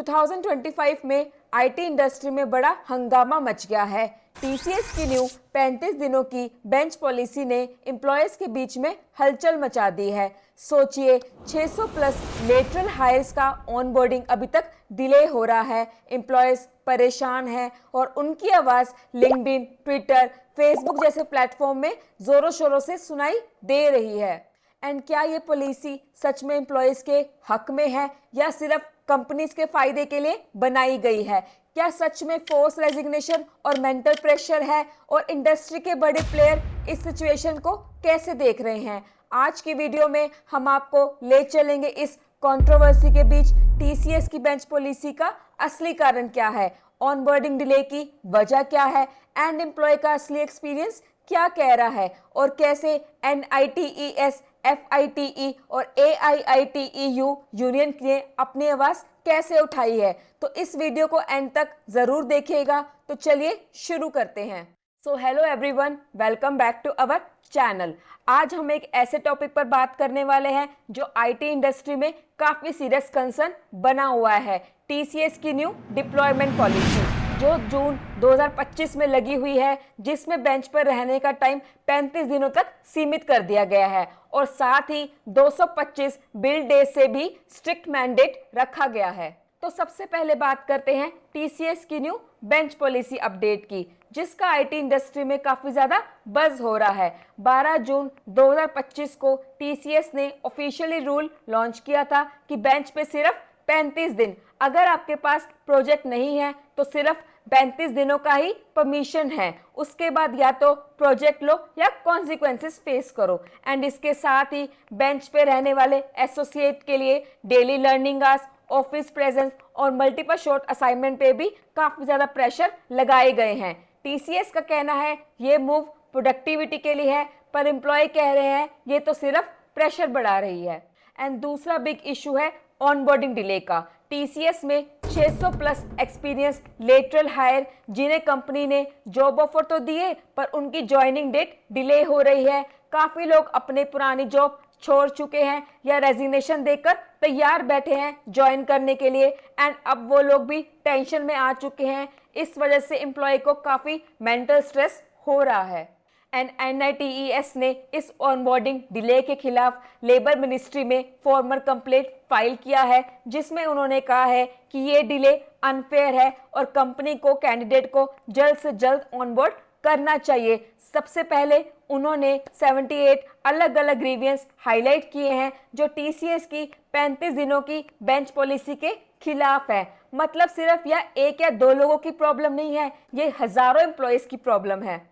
2025 में IT industry में बड़ा हंगामा मच गया है। टीसीएस की न्यू 35 दिनों की बेंच पॉलिसी ने एम्प्लॉयज के बीच में हलचल मचा दी है। सोचिए 600 प्लस लेटरल हायर्स का ऑनबोर्डिंग अभी तक डिले हो रहा है। एम्प्लॉयज परेशान हैं और उनकी आवाज़ लिंक्डइन, ट्विटर, फेसबुक जैसे प्लेटफॉर्म में जोरों शोरों से सुनाई दे रही है। एंड क्या ये पॉलिसी सच में एम्प्लॉयज के हक में है या सिर्फ कंपनीज के फायदे के लिए बनाई गई है? क्या सच में फोर्स रेजिग्नेशन और मेंटल प्रेशर है? और इंडस्ट्री के बड़े प्लेयर इस सिचुएशन को कैसे देख रहे हैं? आज की वीडियो में हम आपको ले चलेंगे इस कंट्रोवर्सी के बीच। टीसीएस की बेंच पॉलिसी का असली कारण क्या है, ऑनबोर्डिंग डिले की वजह क्या है, एंड एम्प्लॉय का असली एक्सपीरियंस क्या कह रहा है, और कैसे एनआईटीईएस, एफआईटीई और एआईआईटीईयू यूनियन ने अपनी आवाज कैसे उठाई है। तो इस वीडियो को एंड तक जरूर देखिएगा। तो चलिए शुरू करते हैं। So hello everyone, welcome back to our channel. आज हम एक ऐसे टॉपिक पर बात करने वाले हैं जो आईटी इंडस्ट्री में काफी सीरियस कंसर्न बना हुआ है। टीसीएस की न्यू डिप्लॉयमेंट पॉलिसी जो जून 2025 में लगी हुई है, जिसमें बेंच पर रहने का टाइम 35 दिनों तक सीमित कर दिया गया है और साथ ही 225 बिल डेज से भी स्ट्रिक्ट मैंडेट रखा गया है। तो सबसे पहले बात करते हैं टीसीएस की न्यू बेंच पॉलिसी अपडेट की, जिसका आईटी इंडस्ट्री में काफी ज्यादा बज हो रहा है। 12 जून 2025 को टीसीएस ने ऑफिशियली रूल लॉन्च किया था कि बेंच पे सिर्फ 35 दिन, अगर आपके पास प्रोजेक्ट नहीं है तो सिर्फ 35 दिनों का ही परमिशन है। उसके बाद या तो प्रोजेक्ट लो या कॉन्सिक्वेंसेस फेस करो। एंड इसके साथ ही बेंच पे रहने वाले एसोसिएट के लिए daily learning hours, office presence और मल्टीपल शॉर्ट असाइनमेंट पे भी काफी ज्यादा प्रेशर लगाए गए हैं। टीसीएस का कहना है ये मूव प्रोडक्टिविटी के लिए है, पर एम्प्लॉय कह रहे हैं ये तो सिर्फ प्रेशर बढ़ा रही है। एंड दूसरा बिग इशू है ऑनबोर्डिंग डिले का। टीसीएस में 600 प्लस एक्सपीरियंस लेटरल हायर जिन्हें कंपनी ने जॉब ऑफर तो दिए, पर उनकी ज्वाइनिंग डेट डिले हो रही है। काफी लोग अपने पुरानी जॉब छोड़ चुके हैं या रेजिग्नेशन देकर तैयार बैठे हैं ज्वाइन करने के लिए। एंड अब वो लोग भी टेंशन में आ चुके हैं। इस वजह से एम्प्लॉय को काफी मेंटल स्ट्रेस हो रहा है। एनआईटीईएस ने इस ऑनबोर्डिंग डिले के खिलाफ लेबर मिनिस्ट्री में फॉर्मल कंप्लेंट फाइल किया है, जिसमें उन्होंने कहा है कि ये डिले अनफेयर है और कंपनी को कैंडिडेट को जल्द से जल्द ऑनबोर्ड करना चाहिए। सबसे पहले उन्होंने 78 अलग अलग ग्रीवियंस हाईलाइट किए हैं जो टीसीएस की 35 दिनों की बेंच पॉलिसी के खिलाफ है। मतलब सिर्फ या एक या दो लोगों की प्रॉब्लम नहीं है, ये हजारों एम्प्लॉयज की प्रॉब्लम है।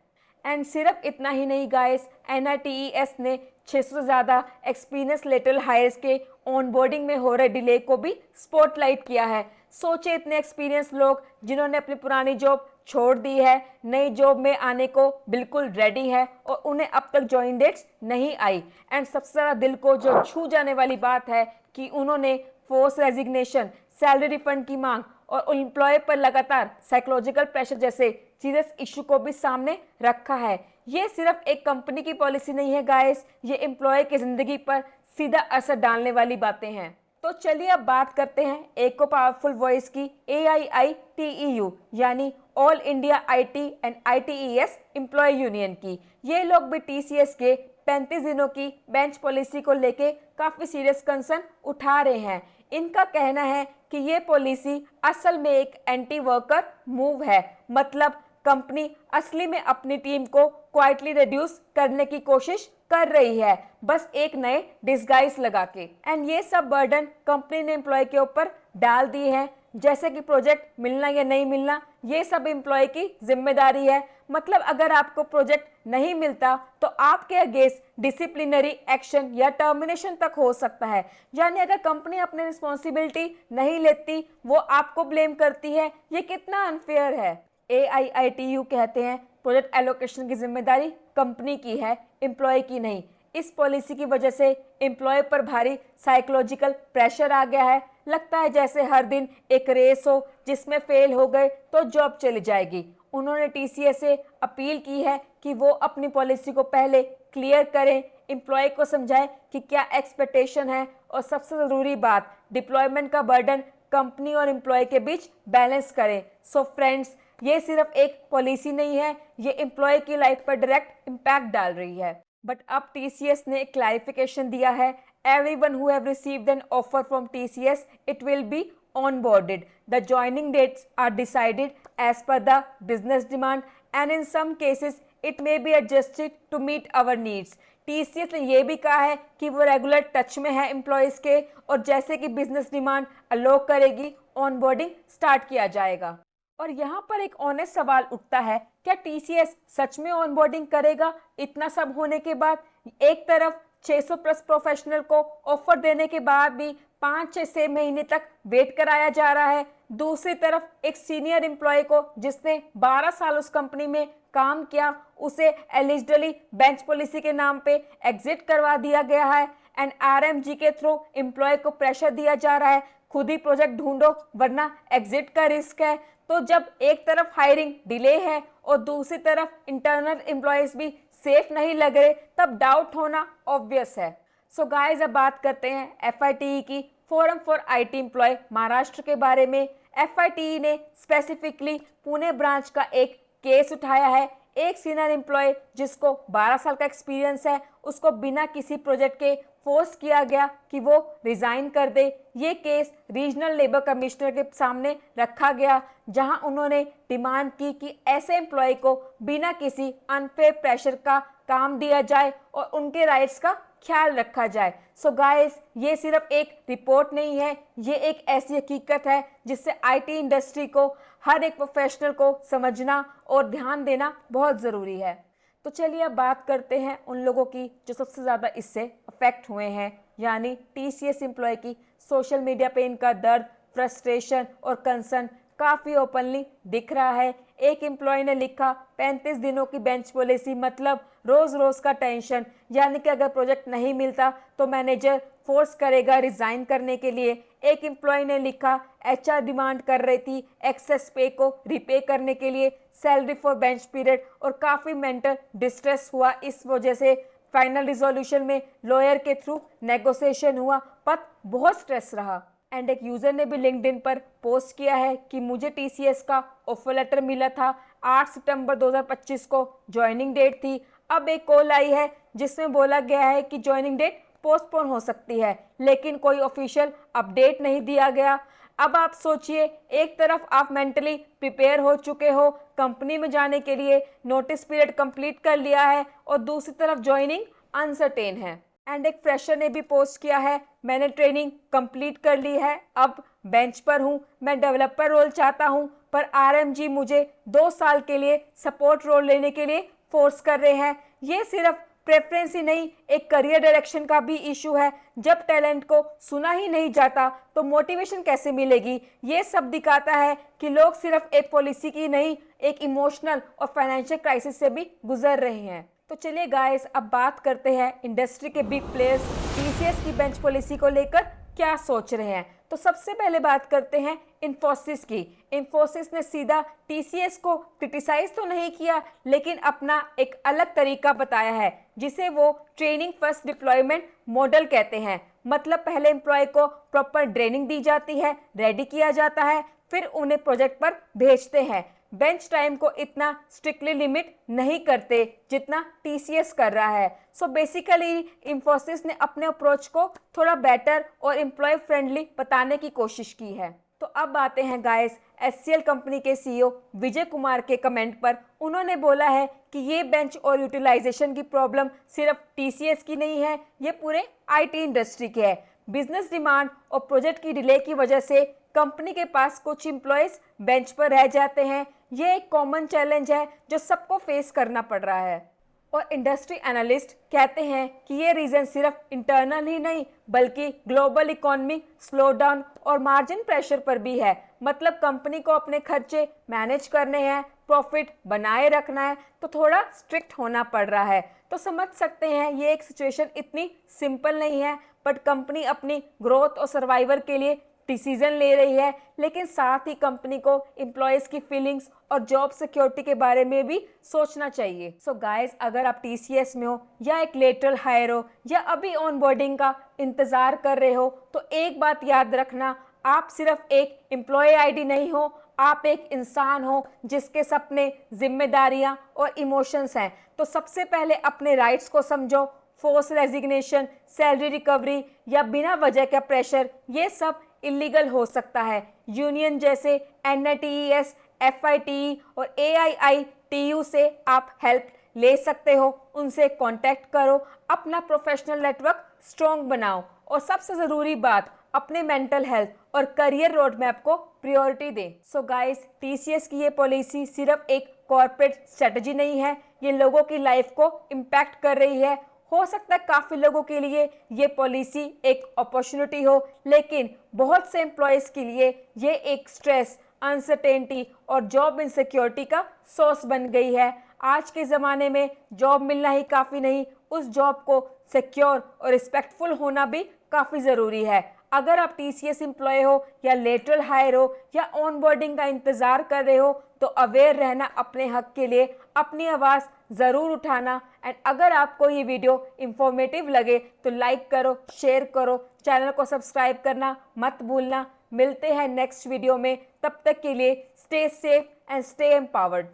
एंड सिर्फ इतना ही नहीं गाइस, एनआईटीईएस ने 600 से ज़्यादा एक्सपीरियंस लेटरल हायर्स के ऑनबोर्डिंग में हो रहे डिले को भी स्पॉटलाइट किया है। सोचे इतने एक्सपीरियंस लोग जिन्होंने अपनी पुरानी जॉब छोड़ दी है, नई जॉब में आने को बिल्कुल रेडी है और उन्हें अब तक ज्वाइन डेट्स नहीं आई। एंड सबसे ज़्यादा दिल को जो छू जाने वाली बात है कि उन्होंने फोर्स रेजिग्नेशन, सैलरी रिफंड की मांग और एम्प्लॉय पर लगातार साइकोलॉजिकल प्रेशर जैसे सीरियस इशू को भी सामने रखा है। ये सिर्फ एक कंपनी की पॉलिसी नहीं है गाइस, ये एम्प्लॉय की जिंदगी पर सीधा असर डालने वाली बातें हैं। तो चलिए अब बात करते हैं एक को पावरफुल वॉइस की, एआईआईटीईयू यानी all India IT and ITES employ union की। ये लोग भी टीसीएस के 35 दिनों की बेंच पॉलिसी को लेके काफी सीरियस कंसर्न उठा रहे हैं। इनका कहना है कि ये पॉलिसी असल में एक एंटी वर्कर मूव है। मतलब कंपनी असली में अपनी टीम को क्वाइटली रिड्यूस करने की कोशिश कर रही है, बस एक नए डिस्गाइज लगा के। एंड ये सब बर्डन कंपनी ने एम्प्लॉय के ऊपर डाल दिए हैं, जैसे कि प्रोजेक्ट मिलना या नहीं मिलना ये सब एम्प्लॉय की जिम्मेदारी है। मतलब अगर आपको प्रोजेक्ट नहीं मिलता तो आपके अगेंस्ट डिसिप्लिनरी एक्शन या टर्मिनेशन तक हो सकता है। यानी अगर कंपनी अपनी रिस्पॉन्सिबिलिटी नहीं लेती, वो आपको ब्लेम करती है। ये कितना अनफेयर है। एआईआईटीयू कहते हैं प्रोजेक्ट एलोकेशन की जिम्मेदारी कंपनी की है, एम्प्लॉय की नहीं। इस पॉलिसी की वजह से एम्प्लॉय पर भारी साइकोलॉजिकल प्रेशर आ गया है। लगता है जैसे हर दिन एक रेस हो जिसमें फेल हो गए तो जॉब चली जाएगी। उन्होंने टीसीएस से अपील की है कि वो अपनी पॉलिसी को पहले क्लियर करें, एम्प्लॉय को समझाएं कि क्या एक्सपेक्टेशन है, और सबसे ज़रूरी बात डिप्लॉयमेंट का बर्डन कंपनी और एम्प्लॉय के बीच बैलेंस करें। सो फ्रेंड्स, ये सिर्फ एक पॉलिसी नहीं है, ये एम्प्लॉय की लाइफ पर डायरेक्ट इम्पैक्ट डाल रही है। बट अब टीसीएस ने एक क्लैरिफिकेशन दिया है, everyone who have received an offer from TCS, it will be onboarded. The joining dates are decided as per the business demand and in some cases it may be adjusted to meet our needs. TCS ने ये भी कहा है कि वो regular touch में है employees के और जैसे कि बिजनेस डिमांड अलो करेगी ऑनबोर्डिंग स्टार्ट किया जाएगा। और यहाँ पर एक ऑनेस्ट सवाल उठता है, क्या टीसीएस सच में ऑनबोर्डिंग करेगा? इतना सब होने के बाद एक तरफ 600 प्लस प्रोफेशनल को ऑफर देने के बाद भी 5-6 महीने तक वेट कराया जा रहा है, दूसरी तरफ एक सीनियर एम्प्लॉय को जिसने 12 साल उस कंपनी में काम किया उसे एलिजिबली बेंच पॉलिसी के नाम पे एग्जिट करवा दिया गया है एंड आरएमजी के थ्रू एम्प्लॉय को प्रेशर दिया जा रहा है, खुद ही प्रोजेक्ट ढूंढो वरना एग्जिट का रिस्क है। तो जब एक तरफ हायरिंग डिले है और दूसरी तरफ इंटरनल एम्प्लॉयज भी सेफ नहीं लग रहे, तब डाउट होना ऑब्वियस है। सो गाइस, अब बात करते हैं एफआईटीई की, forum for IT employ Maharashtra के बारे में। एफआईटीई ने स्पेसिफिकली पुणे ब्रांच का एक केस उठाया है। एक सीनियर एम्प्लॉय जिसको 12 साल का एक्सपीरियंस है, उसको बिना किसी प्रोजेक्ट के फोर्स किया गया कि वो रिजाइन कर दे। ये केस रीजनल लेबर कमिश्नर के सामने रखा गया, जहां उन्होंने डिमांड की कि ऐसे एम्प्लॉय को बिना किसी अनफेयर प्रेशर का काम दिया जाए और उनके राइट्स का ख्याल रखा जाए। सो गाइस, ये सिर्फ एक रिपोर्ट नहीं है, ये एक ऐसी हकीकत है जिससे आईटी इंडस्ट्री को, हर एक प्रोफेशनल को समझना और ध्यान देना बहुत ज़रूरी है। तो चलिए अब बात करते हैं उन लोगों की जो सबसे ज़्यादा इससे अफेक्ट हुए हैं, यानी टीसीएस एम्प्लॉय की। सोशल मीडिया पे इनका दर्द, फ्रस्ट्रेशन और कंसर्न काफ़ी ओपनली दिख रहा है। एक एम्प्लॉय ने लिखा, 35 दिनों की बेंच पॉलिसी मतलब रोज़ रोज़ का टेंशन, यानी कि अगर प्रोजेक्ट नहीं मिलता तो मैनेजर फोर्स करेगा रिजाइन करने के लिए। एक एम्प्लॉय ने लिखा, एचआर डिमांड कर रही थी एक्सेस पे को रिपे करने के लिए, सैलरी फॉर बेंच पीरियड, और काफ़ी मेंटल डिस्ट्रेस हुआ इस वजह से। फाइनल रिजोल्यूशन में लॉयर के थ्रू नेगोशिएशन हुआ, पर बहुत स्ट्रेस रहा। एंड एक यूज़र ने भी लिंक्डइन पर पोस्ट किया है कि मुझे टीसीएस का ऑफर लेटर मिला था, 8 सितंबर 2025 को ज्वाइनिंग डेट थी। अब एक कॉल आई है जिसमें बोला गया है कि ज्वाइनिंग डेट पोस्टपोन हो सकती है, लेकिन कोई ऑफिशियल अपडेट नहीं दिया गया। अब आप सोचिए, एक तरफ आप मेंटली प्रिपेयर हो चुके हो कंपनी में जाने के लिए, नोटिस पीरियड कंप्लीट कर लिया है, और दूसरी तरफ ज्वाइनिंग अनसर्टेन है। एंड एक फ्रेशर ने भी पोस्ट किया है, मैंने ट्रेनिंग कंप्लीट कर ली है, अब बेंच पर हूँ, मैं डेवलपर रोल चाहता हूँ, पर आरएमजी मुझे 2 साल के लिए सपोर्ट रोल लेने के लिए फोर्स कर रहे हैं। ये सिर्फ प्रेफरेंस ही नहीं, एक करियर डायरेक्शन का भी इशू है। जब टैलेंट को सुना ही नहीं जाता तो मोटिवेशन कैसे मिलेगी? ये सब दिखाता है कि लोग सिर्फ एक पॉलिसी की नहीं, एक इमोशनल और फाइनेंशियल क्राइसिस से भी गुजर रहे हैं। तो चलिए गाइस, अब बात करते हैं इंडस्ट्री के बिग प्लेयर्स टीसीएस की बेंच पॉलिसी को लेकर क्या सोच रहे हैं। तो सबसे पहले बात करते हैं इन्फोसिस की। इन्फोसिस ने सीधा टीसीएस को क्रिटिसाइज तो नहीं किया, लेकिन अपना एक अलग तरीका बताया है, जिसे वो ट्रेनिंग फर्स्ट डिप्लॉयमेंट मॉडल कहते हैं। मतलब पहले एम्प्लॉय को प्रॉपर ट्रेनिंग दी जाती है, रेडी किया जाता है, फिर उन्हें प्रोजेक्ट पर भेजते हैं। बेंच टाइम को इतना स्ट्रिक्टली लिमिट नहीं करते जितना टीसीएस कर रहा है। सो बेसिकली इन्फोसिस ने अपने अप्रोच को थोड़ा बेटर और एम्प्लॉय फ्रेंडली बताने की कोशिश की है। तो अब आते हैं गाइस एचसीएल कंपनी के सीईओ विजय कुमार के कमेंट पर। उन्होंने बोला है कि ये बेंच और यूटिलाइजेशन की प्रॉब्लम सिर्फ टीसीएस की नहीं है, ये पूरे आईटी इंडस्ट्री की है। बिजनेस डिमांड और प्रोजेक्ट की डिले की वजह से कंपनी के पास कुछ एम्प्लॉयज बेंच पर रह जाते हैं। ये एक कॉमन चैलेंज है जो सबको फेस करना पड़ रहा है। और इंडस्ट्री एनालिस्ट कहते हैं कि ये रीजन सिर्फ इंटरनल ही नहीं, बल्कि ग्लोबल इकोनॉमिक स्लोडाउन और मार्जिन प्रेशर पर भी है। मतलब कंपनी को अपने खर्चे मैनेज करने हैं, प्रॉफिट बनाए रखना है, तो थोड़ा स्ट्रिक्ट होना पड़ रहा है। तो समझ सकते हैं ये एक सिचुएशन इतनी सिंपल नहीं है, बट कंपनी अपनी ग्रोथ और सर्वाइवल के लिए डिसीजन ले रही है, लेकिन साथ ही कंपनी को एम्प्लॉयज़ की फीलिंग्स और जॉब सिक्योरिटी के बारे में भी सोचना चाहिए। सो गाइस, अगर आप टीसीएस में हो या एक लेटरल हायर हो या अभी ऑनबोर्डिंग का इंतज़ार कर रहे हो, तो एक बात याद रखना, आप सिर्फ एक एम्प्लॉय आईडी नहीं हो, आप एक इंसान हो जिसके सपने, जिम्मेदारियां और इमोशंस हैं। तो सबसे पहले अपने राइट्स को समझो। फोर्स रेजिग्नेशन, सैलरी रिकवरी या बिना वजह का प्रेशर, ये सब इलीगल हो सकता है। यूनियन जैसे NITES, FITE और AIITU से आप हेल्प ले सकते हो, उनसे कांटेक्ट करो, अपना प्रोफेशनल नेटवर्क स्ट्रॉन्ग बनाओ और सबसे ज़रूरी बात, अपने मेंटल हेल्थ और करियर रोड मैप को प्रायोरिटी दें। सो गाइस, TCS की ये पॉलिसी सिर्फ एक कॉर्पोरेट स्ट्रेटजी नहीं है, ये लोगों की लाइफ को इम्पैक्ट कर रही है। हो सकता है काफ़ी लोगों के लिए ये पॉलिसी एक अपॉर्चुनिटी हो, लेकिन बहुत से एम्प्लॉयज़ के लिए ये एक स्ट्रेस, अनसर्टेनिटी और जॉब इनसिक्योरिटी का सोर्स बन गई है। आज के ज़माने में जॉब मिलना ही काफ़ी नहीं, उस जॉब को सिक्योर और रिस्पेक्टफुल होना भी काफ़ी ज़रूरी है। अगर आप TCS एम्प्लॉय हो या लेटरल हायर हो या ऑनबोर्डिंग का इंतज़ार कर रहे हो, तो अवेयर रहना अपने हक के लिए, अपनी आवाज़ ज़रूर उठाना। एंड अगर आपको ये वीडियो इंफॉर्मेटिव लगे तो लाइक करो, शेयर करो, चैनल को सब्सक्राइब करना मत भूलना। मिलते हैं नेक्स्ट वीडियो में, तब तक के लिए stay safe and stay empowered.